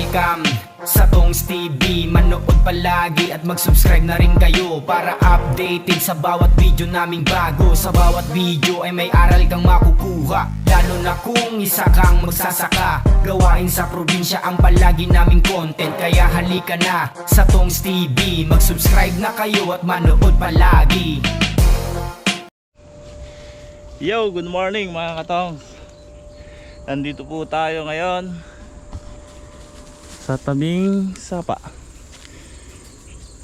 welcome sa Tongs TV. Manood palagi at mag-subscribe na rin kayo para updated sa bawat video naming bago. Sa bawat video ay may aral kang makukuha, lalo na kung isa kang magsasaka. Gawain sa probinsya ang palagi naming content, kaya halika na sa Tongs TV. Mag-subscribe na kayo at manood palagi. Yo, good morning mga katongs. Nandito po tayo ngayon sa tabing sapa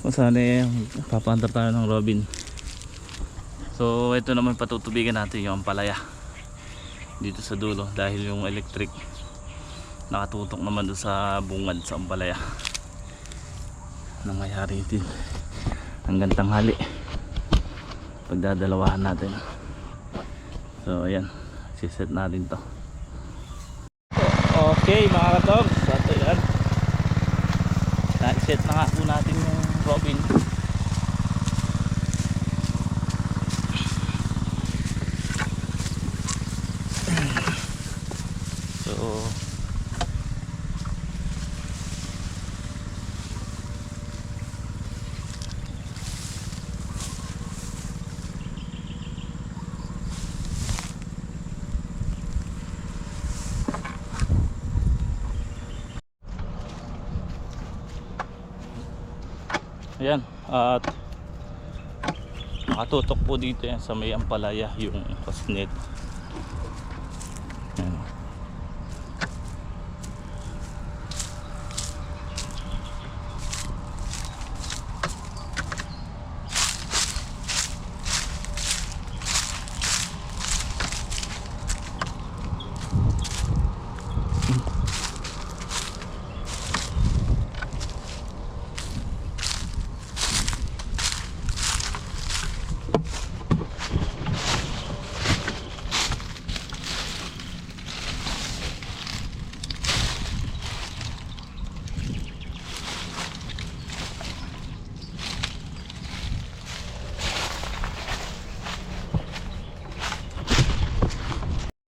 kung saan papaandar tayo ng robin. So ito naman patutubigan natin yung ampalaya dito sa dulo, dahil yung electric nakatutok naman doon sa bungad sa ampalaya. Nangyayari din hanggang tanghali pagdadalawahan natin. So ayan, siset natin to. Okay mga katog, so yan, na-set na nga po natin yung robin. So ayan, at nakatutok po dito yan sa may ampalaya yung fastnet. Ayan.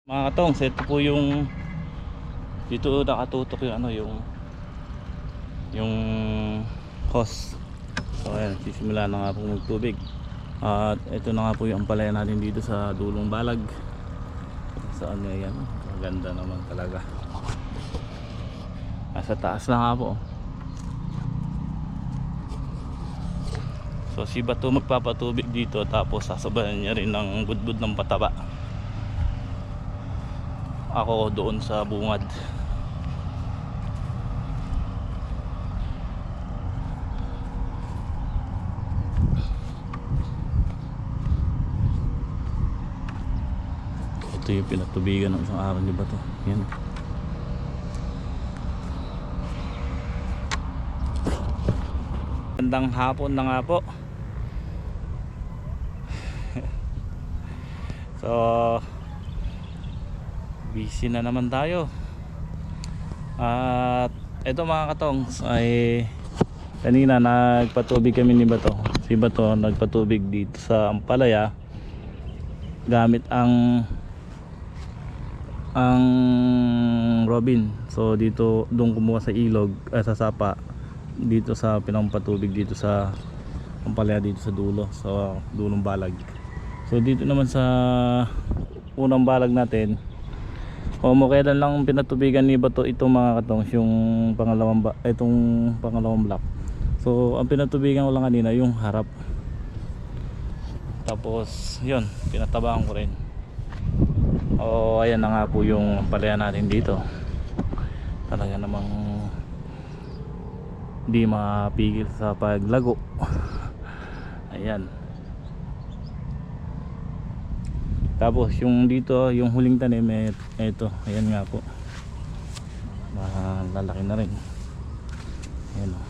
Mga katong, ito po yung dito nakatutok yung ano, yung hose. So ayan, sisimula na nga po magtubig. At ito na nga po yung ampalaya natin dito sa dulong balag. Saan nga yan? Maganda naman talaga. Nasa taas na nga po. So si Bato magpapatubig dito, tapos sasabayan niya rin ng budbud ng pataba. Ako doon sa bungad. Ito yung pinatubigan ng isang araw ni Bato. Yan. Gandang hapon na nga po. So busy na naman tayo. At ito mga katongs, ay kanina nagpatubig kami ni Bato. Si Bato nagpatubig dito sa ampalaya gamit ang robin. So dito doon kumuha sa ilog, sa sapa, dito sa pinampatubig dito sa ampalaya dito sa dulo, sa dulong balag. So dito naman sa unang balag natin, kailan lang pinatubigan ni Bato itong mga katongs, yung pangalawang block. So ang pinatubigan ko lang kanina yung harap, tapos yun, pinatabahan ko rin. Ayan na nga po yung palaya natin dito. Talaga namang di mapigil sa paglago. Ayan. Tapos yung dito, yung huling tanim, ito, ayan nga po, malalaki na rin. Ayan o.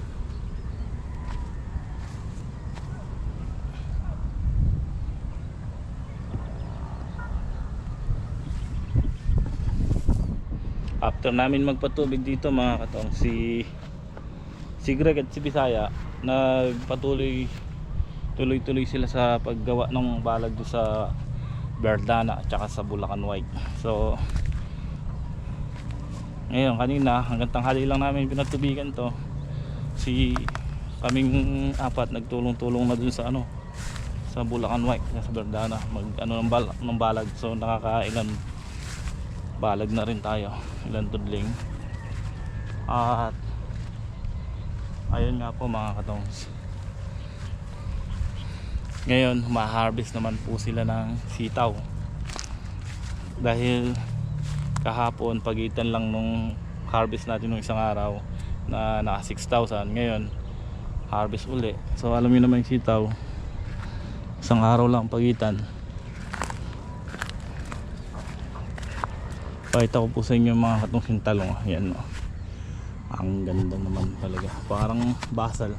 After namin magpatubig dito mga katong, si Greg at si Bisaya tuloy sila sa paggawa ng balag do sa Verdana at saka sa Bulacan White. So Ngayon kanina hanggang tanghali lang namin pinatubigan to. Kaming apat nagtulong-tulong na dun sa ano, sa Bulacan White, sa Verdana, mag ano ng balag. So nakakailan balag na rin tayo, ilan tudling. At ayun nga po mga katongs, ngayon ma-harvest naman po sila ng sitaw. Dahil kahapon pagitan lang nung harvest natin nung isang araw na naka 6,000, ngayon harvest uli. So alam niyo naman yung sitaw, isang araw lang pagitan. Pakita ko po sa inyo mga katong sintalong. Ayan o, ang ganda naman talaga, parang basal.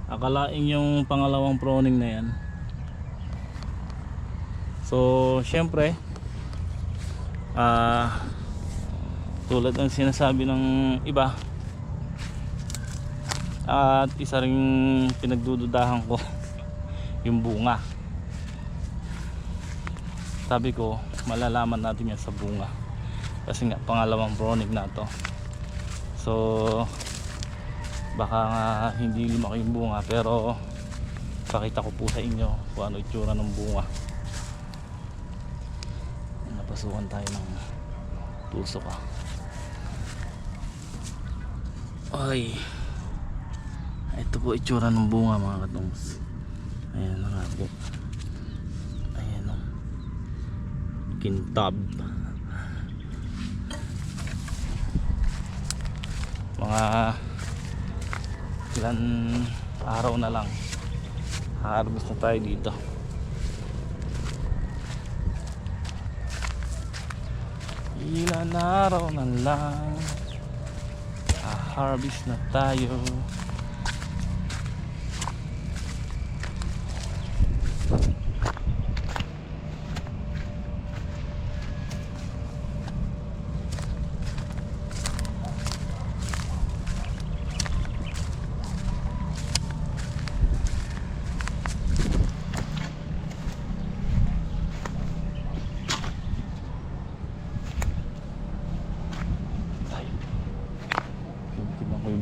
Akalain yung pangalawang pruning na yan. So syempre tulad ng sinasabi ng iba, at isa ring pinagdududahan ko yung bunga. Sabi ko malalaman natin yan sa bunga, kasi nga pangalawang pruning na to. So baka nga hindi lumaki yung bunga, pero pakita ko po sa inyo kung ano itsura ng bunga. Napasukan tayo ng tusok ay, ito po itsura ng bunga mga katongs. Ayan na nga po, ayan o, kintab. Mga ilan araw na lang harvest na tayo dito. Ilan araw na lang harvest na tayo.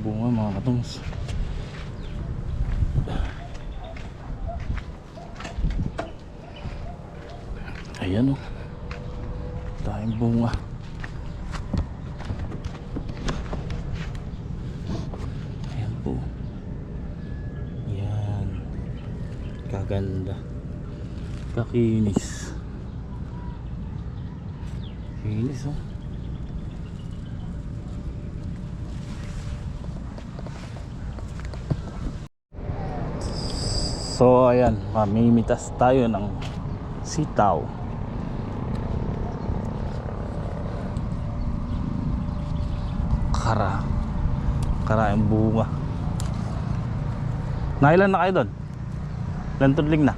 Bunga mga katongs. Ayan o, tayong bunga. Ayan po, yan, kaganda, kakinis, kinis o. So ayan, mamimitas tayo ng sitaw. Kara yung bunga. Nailan na kayo doon? Ilan tudling na?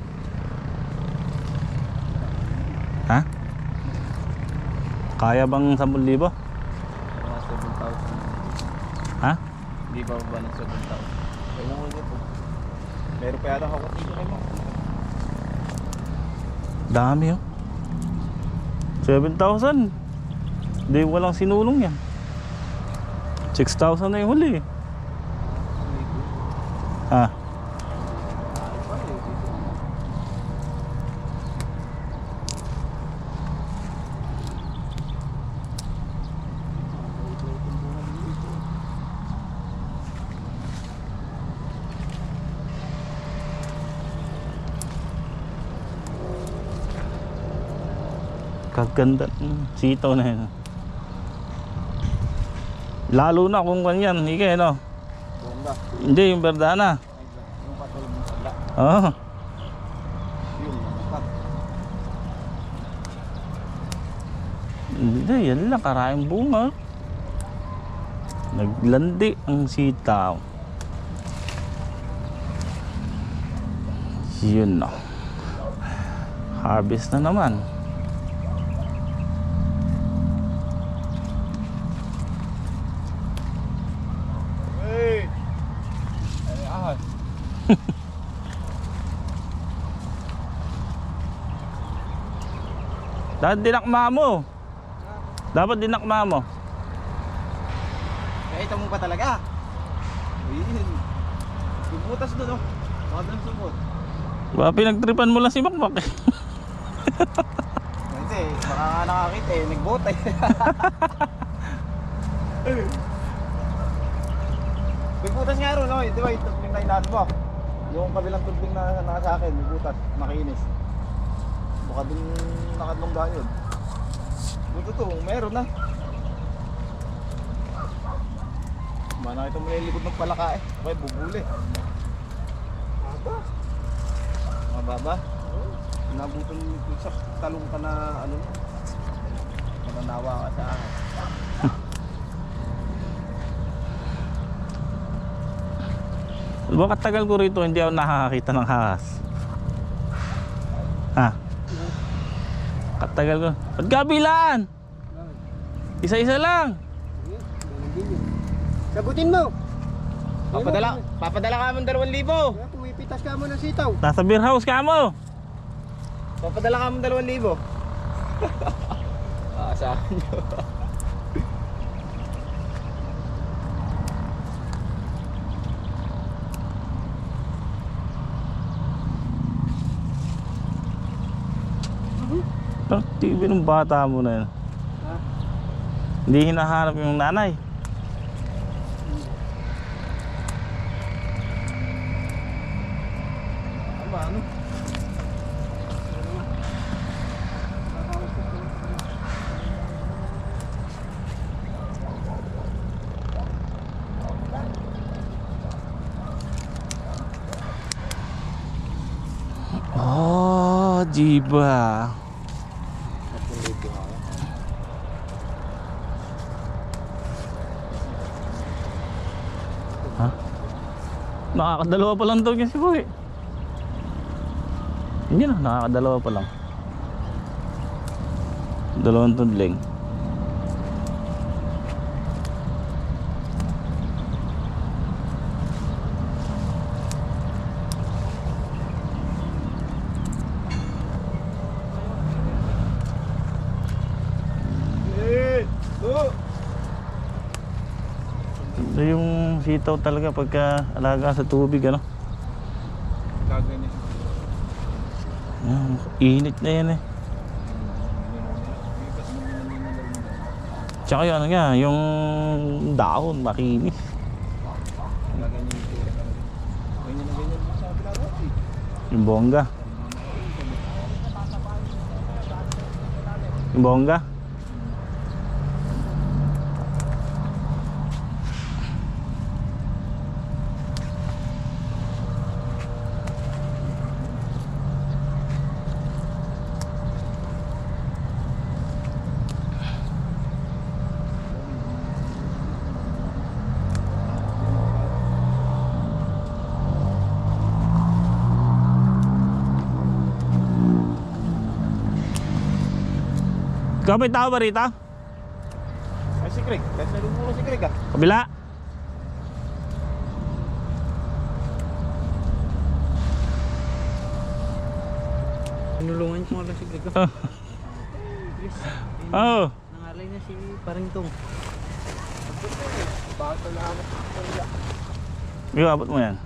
Ha? Kaya bang 10,000? Mga 7,000. Ha? Hindi ba ba ng 7,000? Kaya mo ulit po. Meron pa yata ako dito kayo mo. Dami oh. 7,000. Hindi, walang sinulong yan. 6,000 na yung huli. Ha? Kaganda sitaw na yun. Lalo na kung kanyan, higay no? Bomba. Hindi, yung Verdana. Yung patulog ng sadla. Oo. Yun, nakat. Hindi, yan lang, karayang bunga. Naglandi ang sitaw. Yun no. Harvest na naman. Hey! Ay, ahas. Dapat dinakma mo. Dapat dinakma mo. Ito mo pa talaga. Ayun. Bumutas doon oh. Baka doon sumot. Ba, pinagtripan mo lang si Makmak eh. Kasi baka nga nakakita eh. Nagbote. Bigbutas nga ron, no? Di ba yung tubig na inaad mo? Yung kabilang tubig na nasa akin, bigbutas, makinis. Baka dun nakadlongga yun. Buto to, meron na. Mana ito mula yung likod ng palaka eh. Okay, bubuli. Mababa. Mababa? Nabutan sa talong ka na ano. Mananawa ka sa akin. Diba katagal ko rito hindi ako nakakakita ng ahas? Ha? Katagal ko. Ba't kabilaan? Isa-isa lang. Sagutin mo. Papadala ka mo 2,000. Kaya pumipitas ka mo ng sitaw. Nasa beer house ka mo. Papadala ka mo 2,000. Sa akin yun. Ang TV ng bata mo na yun. Ha? Hindi hinahanap yung nanay. Ano? Oh, diba? Ha? Nakakadalawa pa lang daw kasi po eh. Hindi na, nakakadalawa pa lang. 2 tudling. Ito yung sitaw talaga pagka alaga sa tubig ano. Gagawin Yan, init na yan eh. Tsaka yung ano nga, yung dahon makinis. Yung bongga. Yung bongga. Ikaw may tao ba rito? Ay si Craig, kasi lumulong si Craig ah. Kabila? Tinulungan ko nga lang si Greg. Oh. Oh. Nangalay na si Paringtong. Bakit talaga? Ikaw, abot mo yan.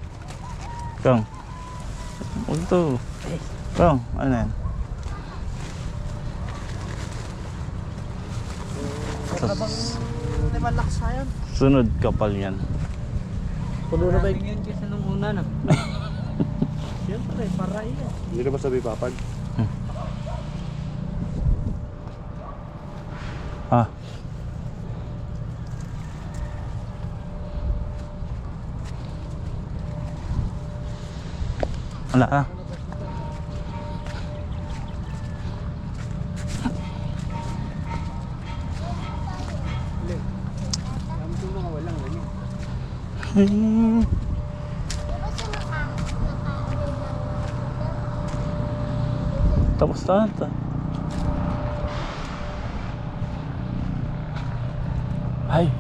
Kong. Huwag ito. Kong, ano yan? Naman laksayan. Sunod kapal yan. Pulo na ba yun kasi nung una na? Siyempre, para yan. Hindi na ba sabi papag? Ah. Wala na. Tapos na ito. Ay.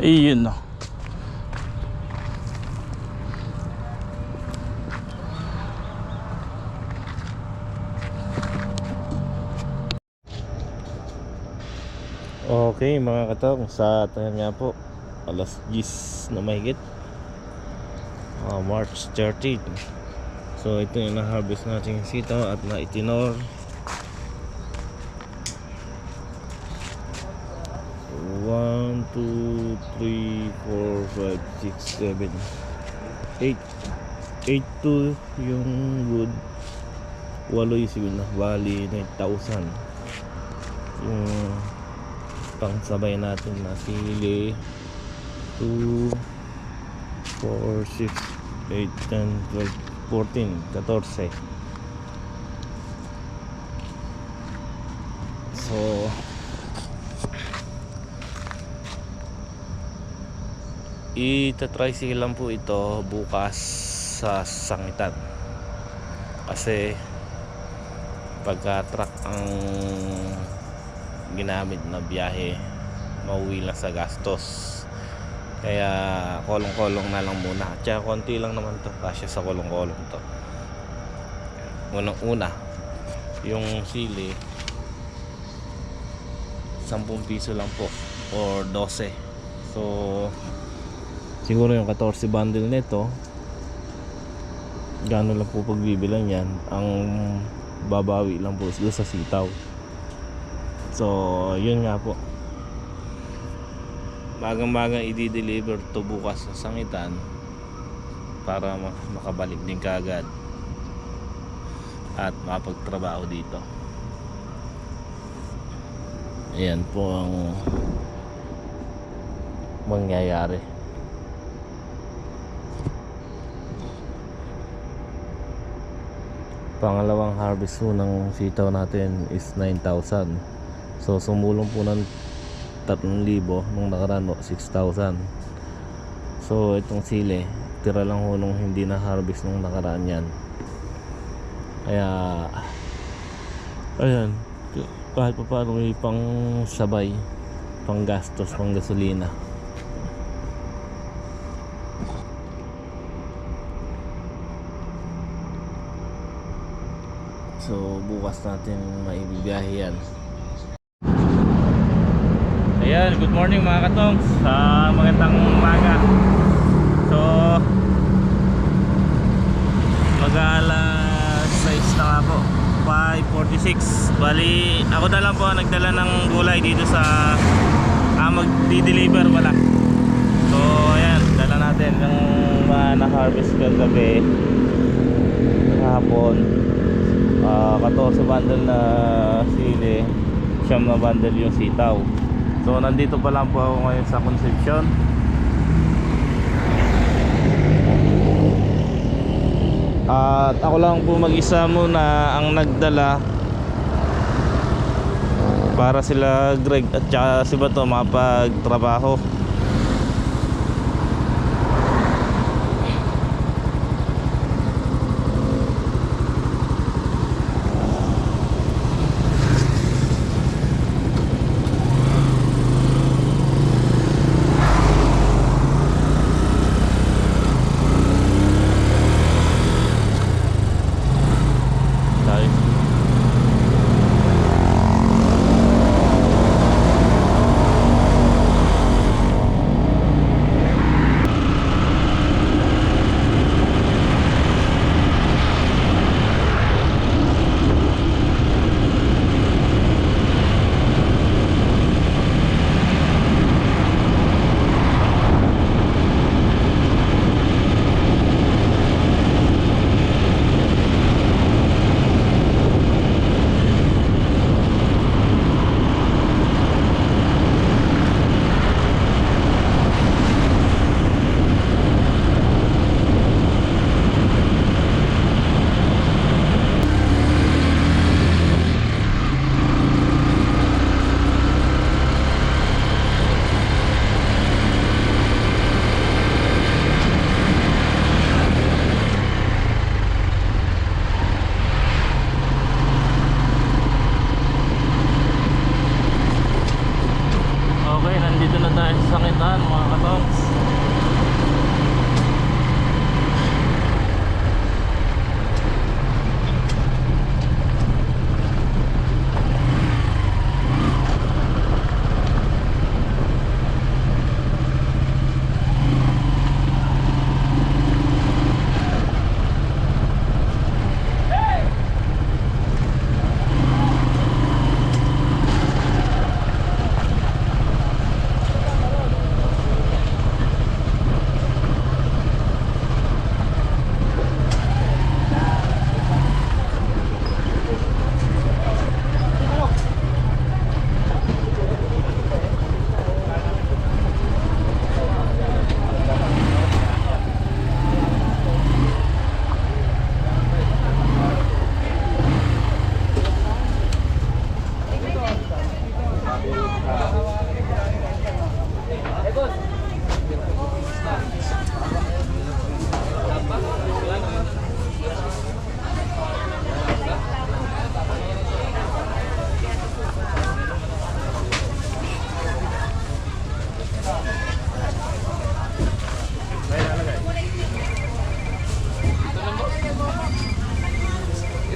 Ayun no. Okay mga katong, sa tayo nga po alas 10 na mahigit, March 13. So ito yung na-harvest natin sitaw at na-itinor. 1, 2, 3, 4, 5, 6, 7, 8 8 yung wood, 8 yung siguro na, bali 9,000 yung pangsabay natin na sili. 2, 4, 6, 8, 10, 12, 14, 14. So ita-tricycle lang po ito bukas sa Sangitan, kasi pagka truck ang ginamit na biyahe, mauwi lang sa gastos, kaya kolong-kolong na lang muna. Tsaka konti lang naman to, kasya sa kolong-kolong to. Unang-una yung sili 10 piso lang po or 12. So siguro yung 14 bundle nito, gano'n lang po pagbibilang yan, ang babawi lang po sa sitaw. So yun nga po, magang-magang i-deliver to bukas sa Sangitan para makabalik din kaagad at makapagtrabaho dito. Ayan po ang mangyayari. Pangalawang harvest po ng sitaw natin is 9,000. So sumulong po ng 3,000 nung nakaraan, 6,000. So itong sili, tira lang ho nung hindi na harvest nung nakaraan yan. Kaya ayan, kahit pa paano may pang sabay, pang gastos, pang gasolina. So bukas natin maibibiyahe yan. Ayan, good morning mga katong, sa magandang umaga. So mag-alas 6 na nga po, 5:46. Bali ako na lang po nagdala ng gulay dito sa magdi-deliver wala. So ayan, dala natin yung mga na-harvest kagabi, kahapon. 14 bundle na sili, 9 na bundle yung sitaw. So nandito pa lang po ako ngayon sa Concepcion. At ako lang po mag-isa muna ang nagdala para sila Greg at saka si Bato makapagtrabaho.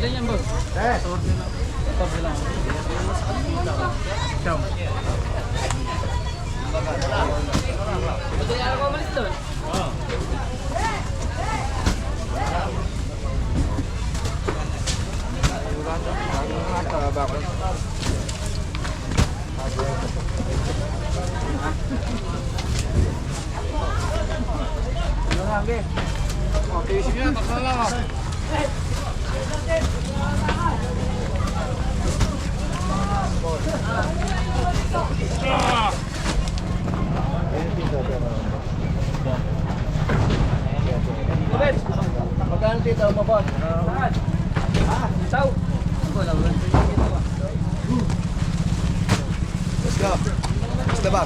Ilan yan, boss? Eh, Madali ako umalis doon. magkano dito mo, boss? Itaw. Wala, wala. Let's go. Basta ba?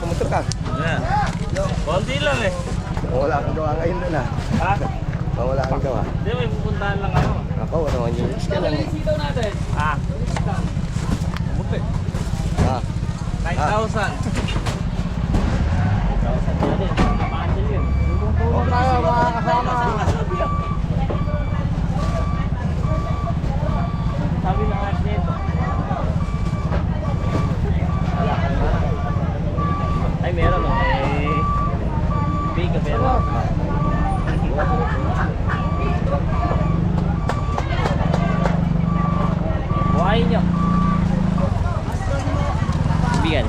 Pumunta ka. Yan. Konti lang eh. Wala kang gawa ngayon doon ah. Ha? Wala kang gawa. Hindi, may pupuntahan lang ako. Ako, ano ang yung ka lang. Sitaw natin. Ah, Ah, 9,000. huwag tayo mga kasama. Sabi ng alas nito. Ay, meron o. Big ka meron. Buhayin nyo. Bigan.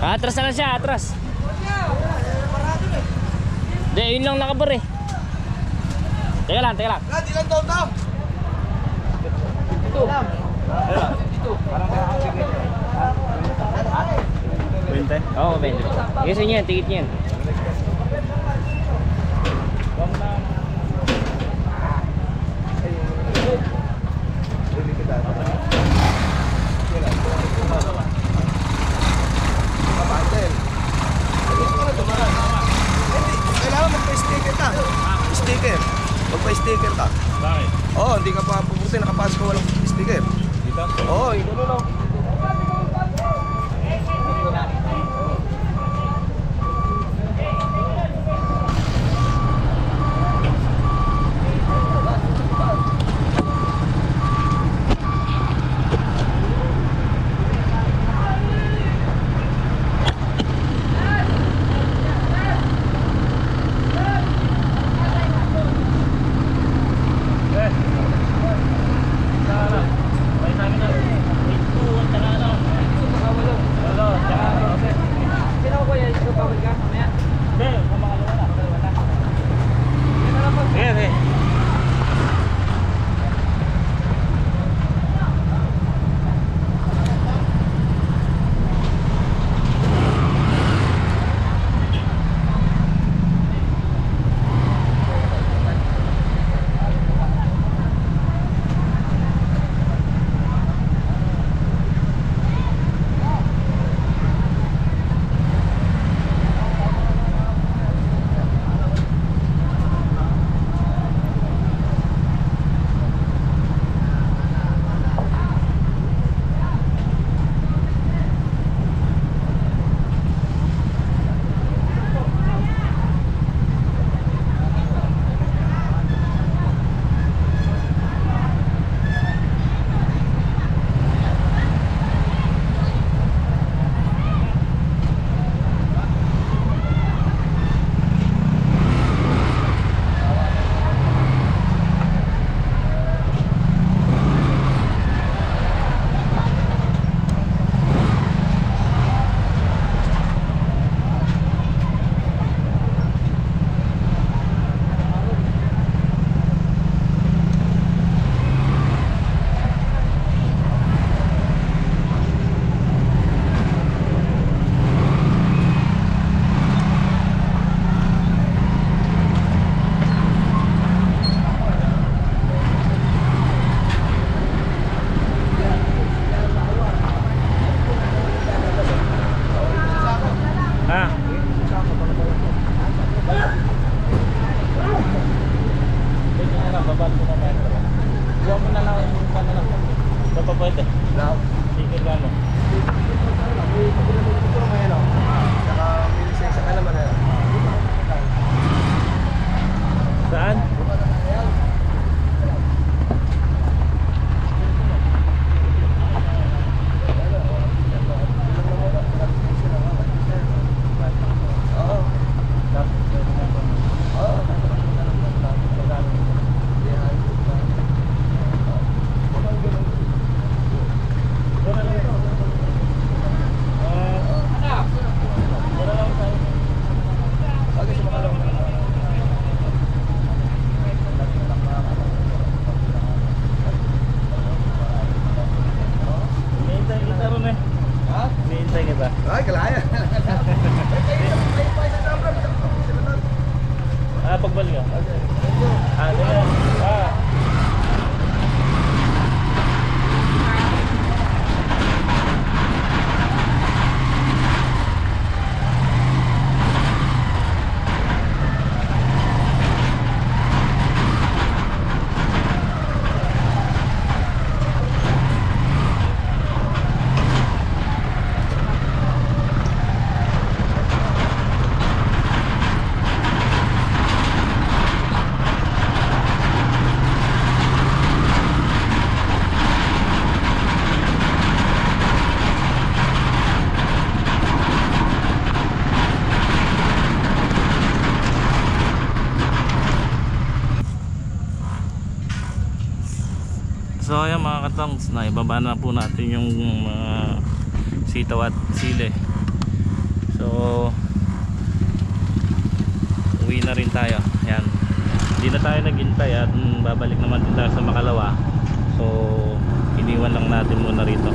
Atras na lang siya, atras. Hindi, yun lang nakabar eh. Teka lang, teka lang. Brad, ilan taon daw? Ito. Parang kaya ang signature. 20? Oo, 20. Kasi niyan, tikit niyan. Kailangan magpa-sticker ka. Sticker. Magpa-sticker ka. Bakit? Oo, hindi ka pa pupunta. Nakapasok ka walang sticker. Dito? Oo, ito lang. Sino ko yan? Ikaw pa ka? Mamaya? Sige. pwede. Now, Sige gano. saka may lisensya ka naman. pagbalik ah. Ano yan? So ayan mga katongs, naibaba na po natin yung mga sitaw at sili. So uwi na rin tayo. Ayan, hindi na tayo naghintay at babalik naman din tayo sa Makalawa. So iniwan lang natin muna rito.